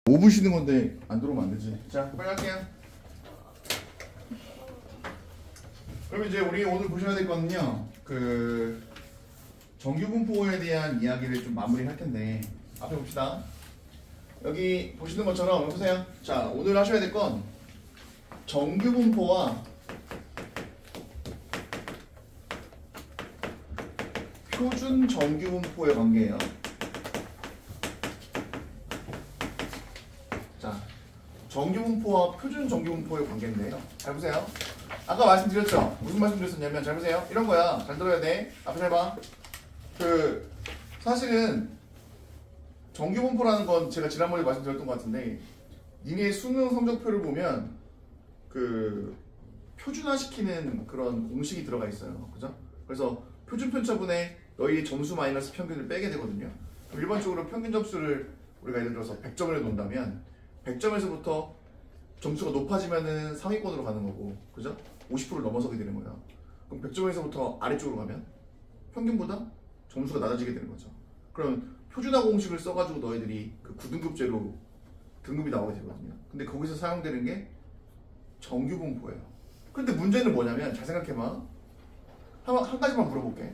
5분 쉬는 건데 안 들어오면 안 되지. 자, 빨리 할게요. 그럼 이제 우리 오늘 보셔야 될 거는요, 그 정규분포에 대한 이야기를 좀 마무리할 텐데 앞에 봅시다. 여기 보시는 것처럼 보세요. 자, 오늘 하셔야 될 건 정규분포와 표준 정규분포의 관계예요. 자, 정규분포와 표준 정규분포의 관계인데요. 잘 보세요. 아까 말씀드렸죠? 무슨 말씀드렸었냐면 잘 보세요. 이런 거야. 잘 들어야 돼. 앞에 잘 봐. 그 사실은 정규분포라는 건 제가 지난번에 말씀드렸던 것 같은데 니네 수능 성적표를 보면 그 표준화시키는 그런 공식이 들어가 있어요. 그죠? 그래서 표준 편차분의 너희 점수 마이너스 평균을 빼게 되거든요. 일반적으로 평균 점수를 우리가 예를 들어서 100점을 해놓는다면 100점에서부터 점수가 높아지면은 상위권으로 가는 거고, 그죠? 50%를 넘어서게 되는 거야. 그럼 100점에서부터 아래쪽으로 가면 평균보다 점수가 낮아지게 되는 거죠. 그럼 표준화 공식을 써가지고 너희들이 그 9등급제로 등급이 나오게 되거든요. 근데 거기서 사용되는 게 정규분포예요. 근데 문제는 뭐냐면 잘 생각해봐. 한 가지만 물어볼게.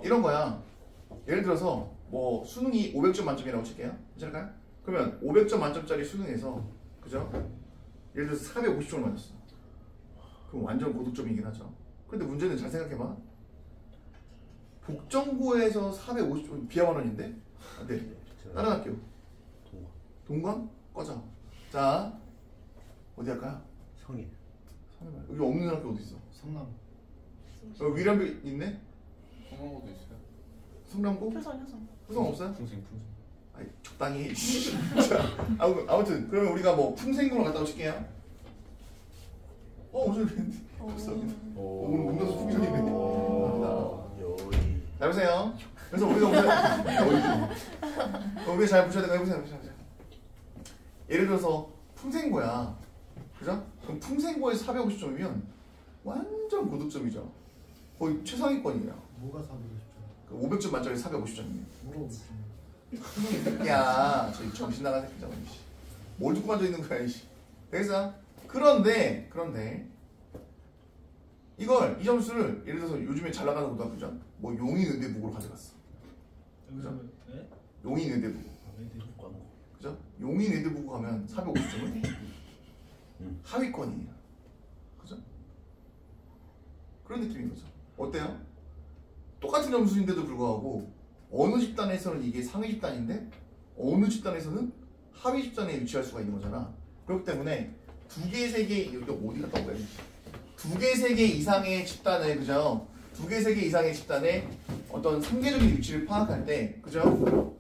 이런 거야. 예를 들어서 뭐 수능이 500점 만점이라고 칠게요. 괜찮을까요? 그러면 500점 만점짜리 수능에서, 그죠? 예를 들어서 450점을 맞았어. 그럼 완전 고득점이긴 하죠. 근데 문제는 잘 생각해봐. 복정고에서 450점 비하 만원인데? 안 돼. 다른 학교. 동관? 꺼져. 자, 어디 할까요? 성인. 여기 없는 학교 어디 있어? 성남. 여기 위람비 있네? 성남고도 있어요. 성남고? 효성. 효성 없어요? 풍생. 아니, 적당히. 자, 아무튼 그러면 우리가 뭐 풍생고로 갔다 오실게요. 어제 없어. 오늘 문단수 풍선이네. 감사합니다. 잘 보세요. 그래서 우리가 우리가 잘 보셔야 되고 해보세요. 예를 들어서 풍생고야. 그죠? 그럼 풍생고에서 450점이면 완전 고득점이죠. 거의 최상위권이에요. 뭐가 450점? 500점 만점에 450점이에요. 뭐가 500점? 야, 저희 정신 나간 새끼잖아. 뭘 듣고 앉아 있는 거야, 이씨. 그래서 그런데 이 점수를 예를 들어서 요즘에 잘 나가는 고등학교죠. 뭐 용인의대부고로 가져갔어. 그죠? 네? 용인의대부고. 그죠? 용인의대부고 가면 450점은 하위권이에요. 그죠? 그런 느낌인 거죠. 어때요? 똑같은 점수인데도 불구하고 어느 집단에서는 이게 상위 집단인데 어느 집단에서는 하위 집단에 위치할 수가 있는 거잖아. 그렇기 때문에 두 개, 세 개, 여기 어디 갔다 온 거야? 두 개, 세 개 이상의 집단에, 그죠? 두 개, 세 개 이상의 집단의 어떤 상대적인 위치를 파악할 때, 그죠?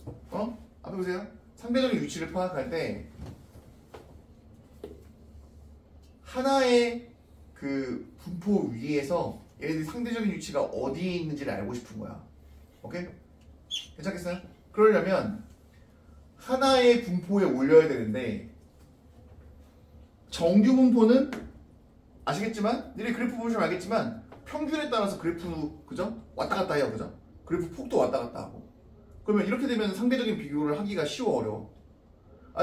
앞에 보세요. 상대적인 위치를 파악할 때 하나의 그 분포 위에서 얘네들이 상대적인 위치가 어디에 있는지를 알고 싶은 거야. 오케이? 괜찮겠어요? 그러려면 하나의 분포에 올려야 되는데 정규 분포는 아시겠지만 니네 그래프 보시면 알겠지만 평균에 따라서 그래프, 그죠? 왔다 갔다 해요. 그죠? 그래프 폭도 왔다 갔다 하고. 그러면 이렇게 되면 상대적인 비교를 하기가 쉬워, 어려워?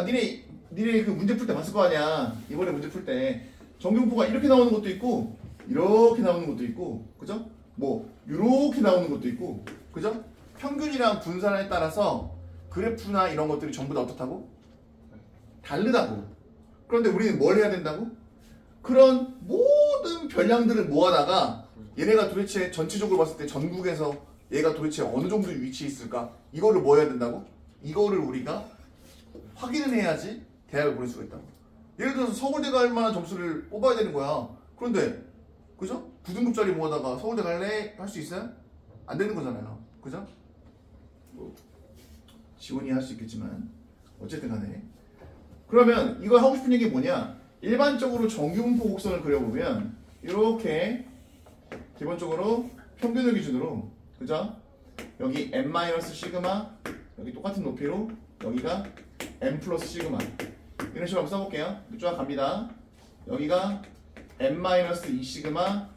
니네 그 문제 풀 때 봤을 거 아니야. 이번에 문제 풀 때 정규 분포가 이렇게 나오는 것도 있고 이렇게 나오는 것도 있고, 그죠? 뭐 이렇게 나오는 것도 있고, 그죠? 평균이랑 분산에 따라서 그래프나 이런 것들이 전부 다 어떻다고? 다르다고. 그런데 우리는 뭘 해야 된다고? 그런 모든 별량들을 모아다가 얘네가 도대체 전체적으로 봤을 때 전국에서 얘가 도대체 어느 정도 위치에 있을까? 이거를 뭐 해야 된다고? 이거를 우리가 확인을 해야지 대학을 보낼 수가 있다고. 예를 들어서 서울대 갈 만한 점수를 뽑아야 되는 거야. 그런데 그죠? 9등급짜리 모아다가 서울대 갈래? 할 수 있어요? 안 되는 거잖아요. 그죠? 뭐 지원이 할 수 있겠지만 어쨌든 간에 그러면 이거 하고 싶은 얘기 뭐냐? 일반적으로 정규분포 곡선을 그려보면 이렇게 기본적으로 평균을 기준으로, 그죠? 여기 n-시그마, 여기 똑같은 높이로 여기가 n 플러스 시그마, 이런 식으로 한번 써볼게요. 쫙 갑니다. 여기가 n-2 시그마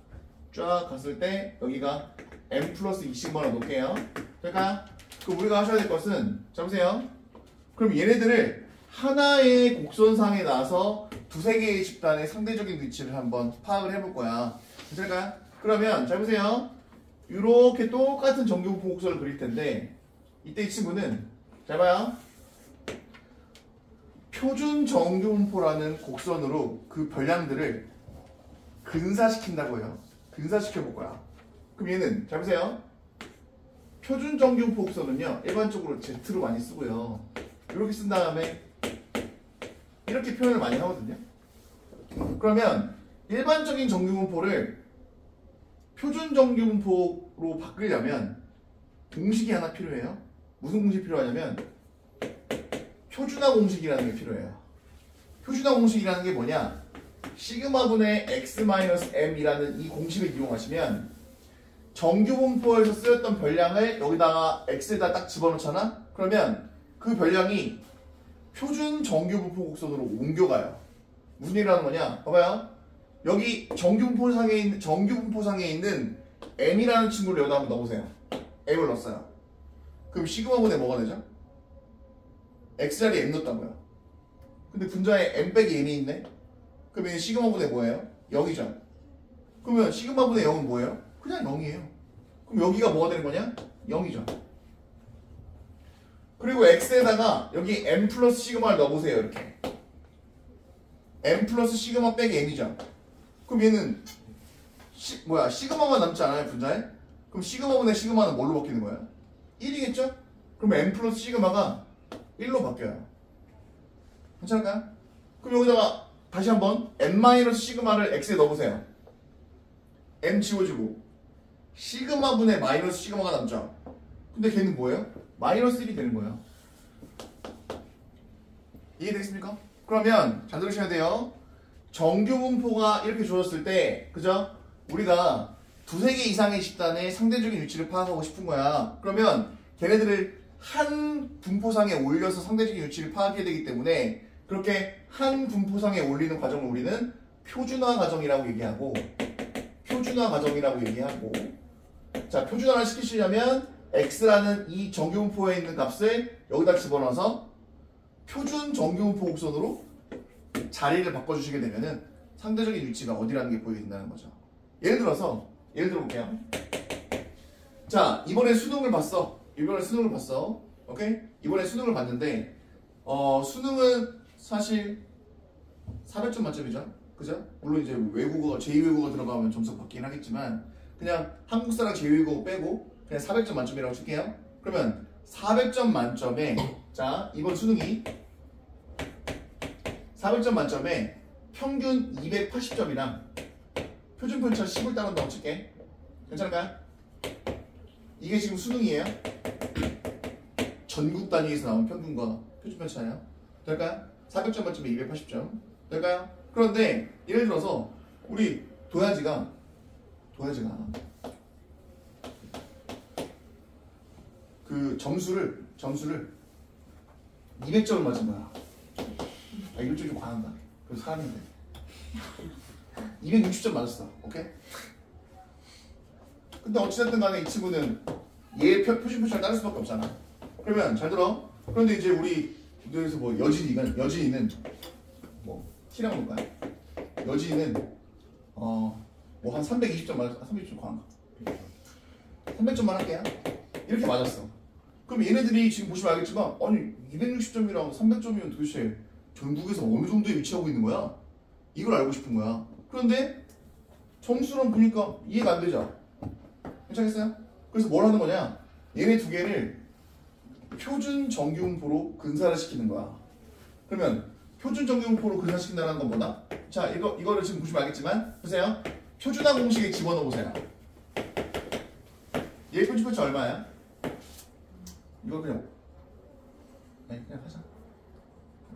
쫙 갔을 때 여기가 n 플러스 2 시그마로 놓을게요. 그러니까 우리가 하셔야 될 것은, 자 보세요. 그럼 얘네들을 하나의 곡선상에 나서 두세 개의 집단의 상대적인 위치를 한번 파악을 해볼 거야. 괜찮을까요? 그러면 잘 보세요. 이렇게 똑같은 정규분포 곡선을 그릴 텐데 이때 이 친구는 잘 봐요. 표준 정규분포라는 곡선으로 그 별량들을 근사시킨다고 해요. 근사시켜 볼 거야. 그럼 얘는 잘 보세요. 표준 정규분포 곡선은요 일반적으로 Z로 많이 쓰고요. 이렇게 쓴 다음에 이렇게 표현을 많이 하거든요. 그러면 일반적인 정규분포를 표준 정규분포로 바꾸려면 공식이 하나 필요해요. 무슨 공식이 필요하냐면 표준화 공식이라는 게 필요해요. 표준화 공식이라는 게 뭐냐? 시그마분의 x-m이라는 이 공식을 이용하시면 정규분포에서 쓰였던 별량을 여기다가 x에다 딱 집어넣잖아? 그러면 그 별량이 표준 정규분포 곡선으로 옮겨가요. 무슨 얘기를 하는 거냐? 봐봐요. 여기 정규분포상에 있는 m이라는 친구를 여기다 한번 넣어보세요. m을 넣었어요. 그럼 시그마분의 뭐가 되죠? x자리에 m 넣었다고요. 근데 분자에 m 빼기 m이 있네? 그러면 시그마분의 뭐예요? 0이죠. 그러면 시그마분의 0은 뭐예요? 그냥 0이에요. 그럼 여기가 뭐가 되는 거냐? 0이죠. 그리고 x에다가 여기 m 플러스 시그마를 넣어보세요. 이렇게 m 플러스 시그마 빼기 m이죠. 그럼 얘는 시그마만 남지 않아요? 분자에? 그럼 시그마분의 시그마는 뭘로 바뀌는 거예요? 1이겠죠? 그럼 m 플러스 시그마가 1로 바뀌어요. 괜찮을까요? 그럼 여기다가 다시 한번 m 마이너스 시그마를 x에 넣어보세요. m 지워지고 시그마분의 마이너스 시그마가 남죠. 근데 걔는 뭐예요? 마이너스 1이 되는 거예요. 이해되겠습니까? 그러면 잘 들으셔야 돼요. 정규분포가 이렇게 주어졌을 때 그죠? 우리가 두세 개 이상의 집단의 상대적인 위치를 파악하고 싶은 거야. 그러면 걔네들을 한 분포상에 올려서 상대적인 위치를 파악해야 되기 때문에 그렇게 한 분포상에 올리는 과정을 우리는 표준화 과정이라고 얘기하고 자, 표준화를 시키시려면 x라는 이 정규분포에 있는 값을 여기다 집어넣어서 표준 정규분포 곡선으로 자리를 바꿔주시게 되면은 상대적인 위치가 어디라는 게 보이게 된다는 거죠. 예를 들어볼게요. 자, 이번에 수능을 봤어. 오케이? 이번에 수능을 봤는데 수능은 사실 400점 만점이죠. 그죠? 물론 이제 외국어가 제2외국어 들어가면 점수가 바뀌긴 하겠지만 그냥 한국사랑 제2외국어 빼고 그냥 400점 만점이라고 칠게요. 그러면 400점 만점에 자, 이번 수능이 400점 만점에 평균 280점이랑 표준 편차 10을 따른다고 칠게. 괜찮을까요? 이게 지금 수능이에요. 전국 단위에서 나온 평균과 표준 편차예요. 될까요? 400점 만점에 280점. 될까요? 그런데 예를 들어서 우리 도야지가 그 점수를 200점을 맞은 거야. 아, 이거 좀 과한다. 그래서 사람인데 260점 맞았어. 오케이? 근데 어찌됐든 간에 이 친구는 얘 표준 편차를 따를 수밖에 없잖아. 그러면 잘 들어. 그런데 이제 우리 여기서 뭐 여진이는 뭐 T라고 볼까요? 여진이는 뭐 한 320점 맞았어. 320점 과한가? 300점만 할게요. 이렇게 맞았어. 그럼 얘네들이 지금 보시면 알겠지만 아니 260점이랑 300점이면 도대체 전국에서 어느 정도에 위치하고 있는 거야? 이걸 알고 싶은 거야. 그런데 점수랑 보니까 이해가 안 되죠? 괜찮겠어요? 그래서 뭘 하는 거냐? 얘네 두 개를 표준 정규분포로 근사를 시키는 거야. 그러면 표준 정규분포로 근사시킨다는 건 뭐다? 자, 이거를 지금 보시면 알겠지만 보세요. 표준화 공식에 집어넣어 보세요. 얘 표준 편차 얼마야? 이거 그냥 하자.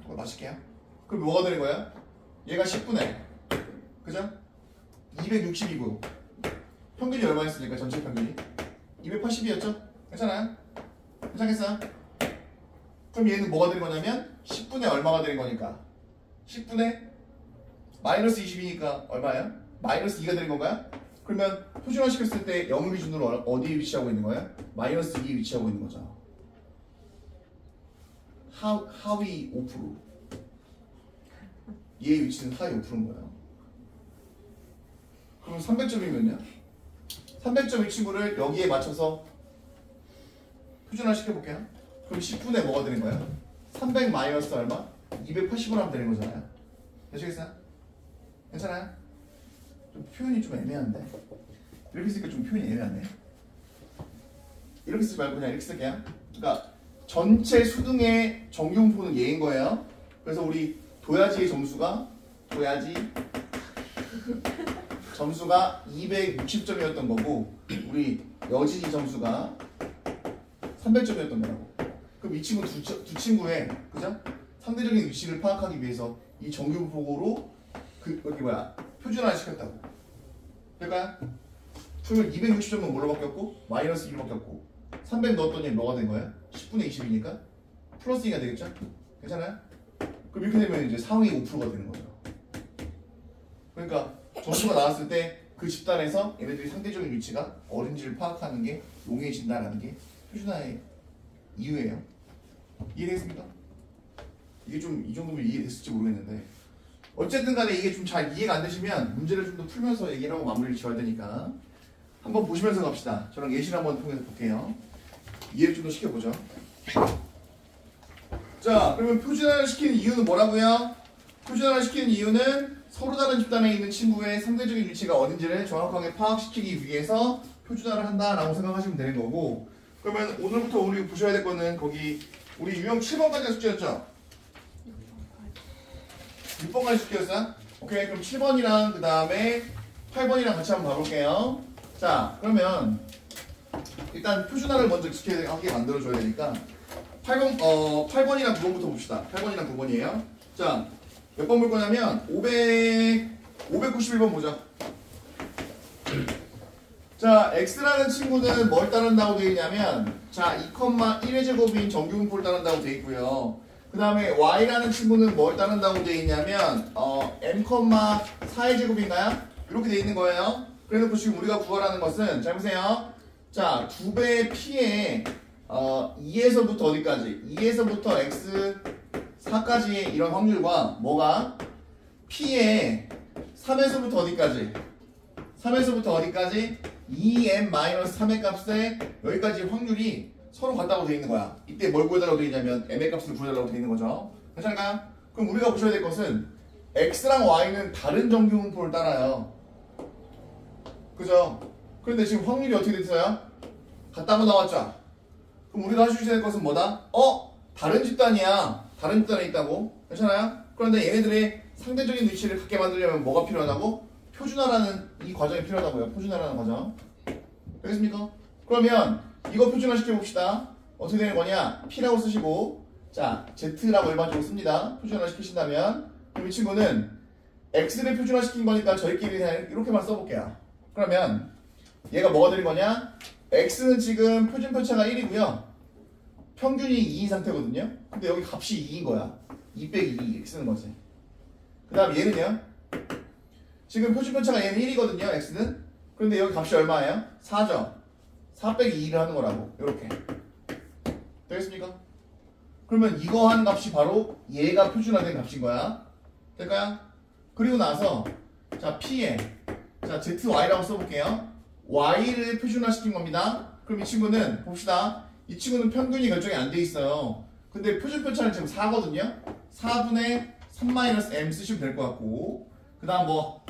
이거 맞출게요. 그럼 뭐가 되는 거야? 얘가 10분의 그죠? 260이고 평균이 얼마였으니까 전체 평균이 280이었죠? 괜찮아요? 괜찮겠어요? 그럼 얘는 뭐가 되는 거냐면 10분의 얼마가 되는 거니까 10분의 마이너스 20이니까 얼마예요? 마이너스 2가 되는 건가요? 그러면 표준화 시켰을 때 0을 기준으로 어디에 위치하고 있는 거예요? 마이너스 2에 위치하고 있는 거죠. 하위 5%. 얘의 위치는 하위 5%인 거예요. 그럼 300점이면요? 300점 이 친구를 여기에 맞춰서 표준화 시켜볼게요. 그럼 10분에 뭐가 되는 거예요? 300 마이너스 얼마? 280을 하면 되는 거잖아요. 되시겠어요? 괜찮아요? 좀 표현이 좀 애매한데? 이렇게 쓰니까 좀 표현이 애매하네. 이렇게 쓰지 말고 그냥 이렇게 쓸게요. 그러니까 전체 수등의 정규분포는 얘인 거예요. 그래서 우리 도야지의 점수가 260점이었던 거고 우리 여진이 점수가 300점이었던 거라고. 그럼 이 친구 두 친구의 그죠? 상대적인 위치를 파악하기 위해서 이 정규분포로 여기 표준화 시켰다고. 될까요? 그러면 260점은 뭘로 바뀌었고 마이너스 1로 바뀌었고 300 넣었더니 뭐가 된 거예요? 10분의 20이니까 플러스 2가 되겠죠? 괜찮아요? 그럼 이렇게 되면 이제 상위 5%가 되는 거예요. 그러니까 점수가 나왔을 때 그 집단에서 얘네들이 상대적인 위치가 어딘지를 파악하는 게 용이해진다라는 게 표준화의 이유예요. 이해되겠습니까? 이게 좀 이 정도면 이해됐을지 모르겠는데 어쨌든 간에 이게 좀 잘 이해가 안 되시면 문제를 좀 더 풀면서 얘기를 하고 마무리를 지어야 되니까 한번 보시면서 갑시다. 저랑 예시를 한번 통해서 볼게요. 이해를 좀 더 시켜보죠. 자, 그러면 표준화를 시키는 이유는 뭐라고요? 표준화를 시키는 이유는 서로 다른 집단에 있는 친구의 상대적인 위치가 어딘지를 정확하게 파악시키기 위해서 표준화를 한다라고 생각하시면 되는 거고 그러면 오늘부터 우리 보셔야 될 거는 거기 우리 유형 7번까지가 숙제였죠? 6번까지 숙제였어요? 오케이, 그럼 7번이랑 그 다음에 8번이랑 같이 한번 봐볼게요. 자, 그러면 일단 표준화를 먼저 익숙하게 만들어줘야 되니까 8번이랑 9번부터 봅시다. 8번이랑 9번이에요. 자, 몇 번 볼 거냐면 591번 보자. 자, x라는 친구는 뭘 따른다고 되어 있냐면 자, 2,1의 제곱인 정규분포를 따른다고 되어 있고요. 그 다음에 y라는 친구는 뭘 따른다고 되어 있냐면 m,4의 제곱인가요? 이렇게 되어 있는 거예요. 그래놓고 지금 우리가 구하라는 것은 잘 보세요. 자, 2배 p에 2에서부터 어디까지? 2에서부터 x 4까지의 이런 확률과 뭐가? p에 3에서부터 어디까지? 3에서부터 어디까지? 2m-3의 값에 여기까지 확률이 서로 같다고 되어 있는 거야. 이때 뭘 구해달라고 되어 있냐면 m의 값을 구해달라고 되어 있는 거죠. 괜찮을까요? 그럼 우리가 보셔야 될 것은 x랑 y는 다른 정규분포를 따라요. 그죠? 그런데 지금 확률이 어떻게 됐어요? 같다고 나왔죠? 그럼 우리가 해주셔야 될 것은 뭐다? 다른 집단이야. 다른 집단에 있다고. 괜찮아요? 그런데 얘네들의 상대적인 위치를 갖게 만들려면 뭐가 필요하다고? 표준화라는 이 과정이 필요하다고요. 표준화라는 과정. 되겠습니까? 그러면 이거 표준화 시켜봅시다. 어떻게 되는 거냐? P라고 쓰시고 자, Z라고 일반적으로 씁니다. 표준화 시키신다면 그럼 이 친구는 X를 표준화 시킨 거니까 저희끼리 그냥 이렇게만 써볼게요. 그러면 얘가 뭐가 되는 거냐? X는 지금 표준 편차가 1이고요. 평균이 2인 상태거든요. 근데 여기 값이 2인 거야. 2 빼기 2 이렇게 쓰는 거지. 그 다음 얘는요. 지금 표준 편차가 얘는 1이거든요. X는. 그런데 여기 값이 얼마예요? 4죠. 4 빼기 2를 하는 거라고. 이렇게. 되겠습니까? 그러면 이거 한 값이 바로 얘가 표준화된 값인 거야. 될까요? 그리고 나서 자, P에 자, ZY라고 써볼게요. Y를 표준화시킨 겁니다. 그럼 이 친구는 봅시다. 이 친구는 평균이 결정이 안 돼 있어요. 근데 표준 편차는 지금 4거든요. 4분의 3-m 쓰시면 될 것 같고 그 다음 뭐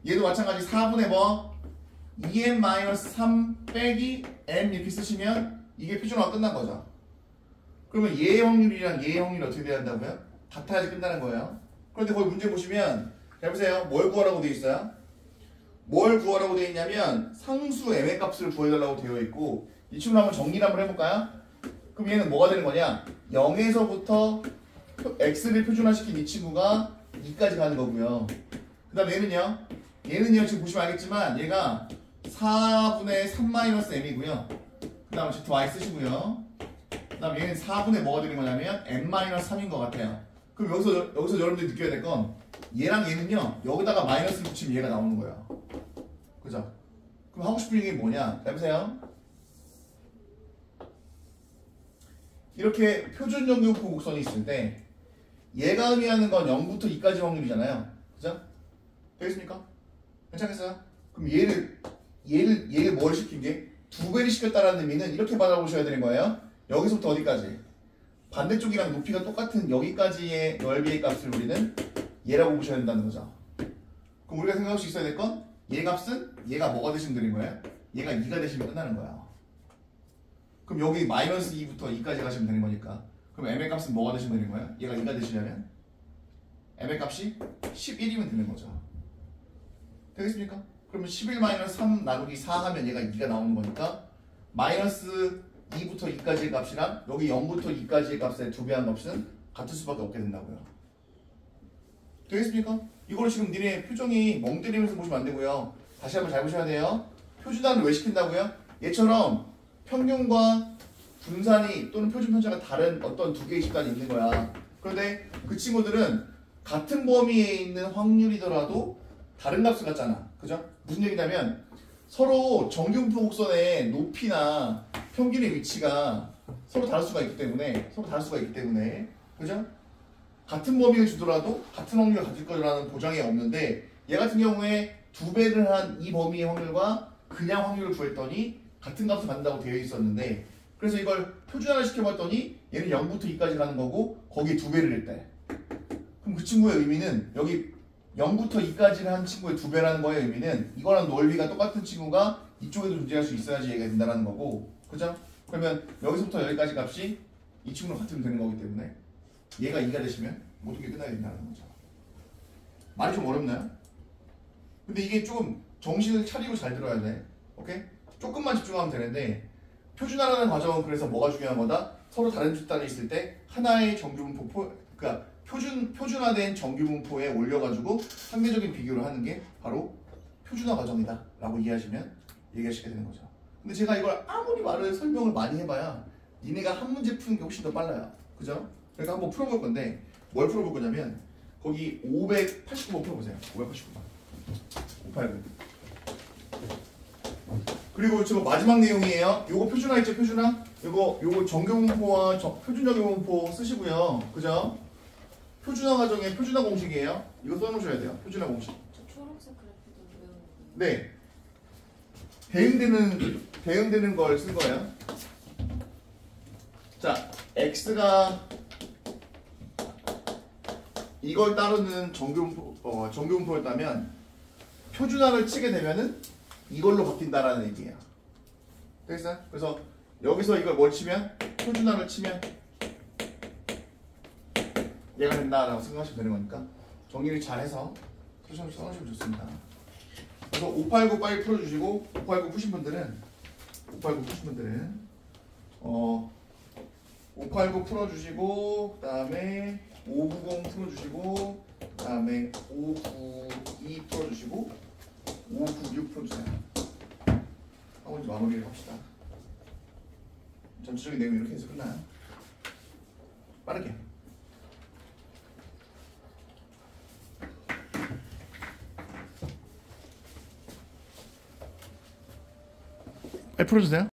얘도 마찬가지 4분의 뭐 2m-3 빼기 m 이렇게 쓰시면 이게 표준화가 끝난 거죠. 그러면 얘의 확률이랑 얘의 확률이 어떻게 돼야 한다고요? 같아야지 끝나는 거예요. 그런데 거기 문제 보시면 잘 보세요. 뭘 구하라고 되어 있어요? 뭘 구하라고 되어 있냐면 상수 m의 값을 구해달라고 되어 있고 이 친구를 한번 정리를 한번 해볼까요? 그럼 얘는 뭐가 되는 거냐? 0에서부터 x를 표준화시킨 이 친구가 2까지 가는 거고요. 그 다음 얘는요 지금 보시면 알겠지만 얘가 4분의 3-m이고요. 그 다음 zy 쓰시고요. 그 다음 얘는 4분의 뭐가 되는 거냐면 m-3인 것 같아요. 그럼 여기서 여러분들이 느껴야 될 건 얘랑 얘는요 여기다가 마이너스를 붙이면 얘가 나오는 거예요. 그죠? 그럼 하고 싶은 얘기 뭐냐? 해보세요. 이렇게 표준 정규분포 곡선이 있을 때 얘가 의미하는 건 0부터 2까지 확률이잖아요. 그죠? 되겠습니까? 괜찮겠어요? 그럼 얘를 뭘 시킨 게 2배를 시켰다는 의미는 이렇게 받아보셔야 되는 거예요. 여기서부터 어디까지? 반대쪽이랑 높이가 똑같은 여기까지의 넓이의 값을 우리는 얘라고 보셔야 된다는 거죠. 그럼 우리가 생각할 수 있어야 될 건 얘 값은 얘가 뭐가 되시면 되는 거예요? 얘가 2가 되시면 끝나는 거야. 그럼 여기 마이너스 2부터 2까지 가시면 되는 거니까 그럼 m의 값은 뭐가 되시면 되는 거예요? 얘가 2가 되시려면 m의 값이 11이면 되는 거죠. 되겠습니까? 그러면 11 마이너스 3 나누기 4 하면 얘가 2가 나오는 거니까 마이너스 2부터 2까지의 값이랑 여기 0부터 2까지의 값의 2배 한 값은 같을 수밖에 없게 된다고요. 되겠습니까? 이걸 지금 니네 표정이 멍 때리면서 보시면 안 되고요. 다시 한번 잘 보셔야 돼요. 표준화를 왜 시킨다고요? 얘처럼 평균과 분산이 또는 표준 편차가 다른 어떤 두 개의 집단이 있는 거야. 그런데 그 친구들은 같은 범위에 있는 확률이더라도 다른 값을 갖잖아. 그죠? 무슨 얘기냐면 서로 정규분포 곡선의 높이나 평균의 위치가 서로 다를 수가 있기 때문에 그죠? 같은 범위를 주더라도 같은 확률을 가질 거라는 보장이 없는데 얘 같은 경우에 2배를 한 이 범위의 확률과 그냥 확률을 구했더니 같은 값을 받는다고 되어 있었는데 그래서 이걸 표준화를 시켜봤더니 얘는 0부터 2까지 가는 거고 거기에 2배를 했대. 그럼 그 친구의 의미는 여기 0부터 2까지를 한 친구의 2배라는 거의 의미는 이거랑 넓이가 똑같은 친구가 이쪽에도 존재할 수 있어야지 얘가 된다는 거고 그죠? 그러면 여기서부터 여기까지 값이 이 친구랑 같으면 되는 거기 때문에 얘가 2가 되시면 모든 게 끝나야 된다는 거죠. 말이 좀 어렵나요? 근데 이게 조금 정신을 차리고 잘 들어야 돼. 오케이? 조금만 집중하면 되는데 표준화라는 과정은 그래서 뭐가 중요한 거다? 서로 다른 집단이 있을 때 하나의 정규분포 그러니까 표준화된 정규분포에 올려가지고 상대적인 비교를 하는 게 바로 표준화 과정이다 라고 이해하시면 얘기하시게 되는 거죠. 근데 제가 이걸 아무리 설명을 많이 해봐야 니네가 한 문제 푸는 게 훨씬 더 빨라요. 그죠? 그러니까 한번 풀어볼 건데 뭘 풀어볼 거냐면 거기 589번 풀어보세요. 589번 589 그리고 지금 마지막 내용이에요. 요거 표준화 있죠? 표준화? 요거 정규분포와 표준 정규분포 쓰시고요. 그죠? 표준화 과정의 표준화 공식이에요. 이거 써놓으셔야 돼요. 표준화 공식. 저 초록색 그래프도 네. 외우는 거예요. 대응되는 걸 쓴 거예요. 자, x가 이걸 따르는 정규분포였다면 표준화를 치게 되면은 이걸로 바뀐다라는 얘기예요. 되겠어요? 그래서 여기서 이걸 뭘 치면 표준화를 치면 얘가 된다라고 생각하시면 되는 거니까 정리를 잘해서 써주시면 좋습니다. 그래서 589 빨리 풀어주시고 589 푸신 분들은 589 풀어주시고 그 다음에 590 풀어주시고 그 다음에 592 풀어주시고 596 풀어주세요. 하고 이제 마무리를 합시다. 전체적인 내용이 이렇게 해서 끝나요. 빠르게. 풀어주세요.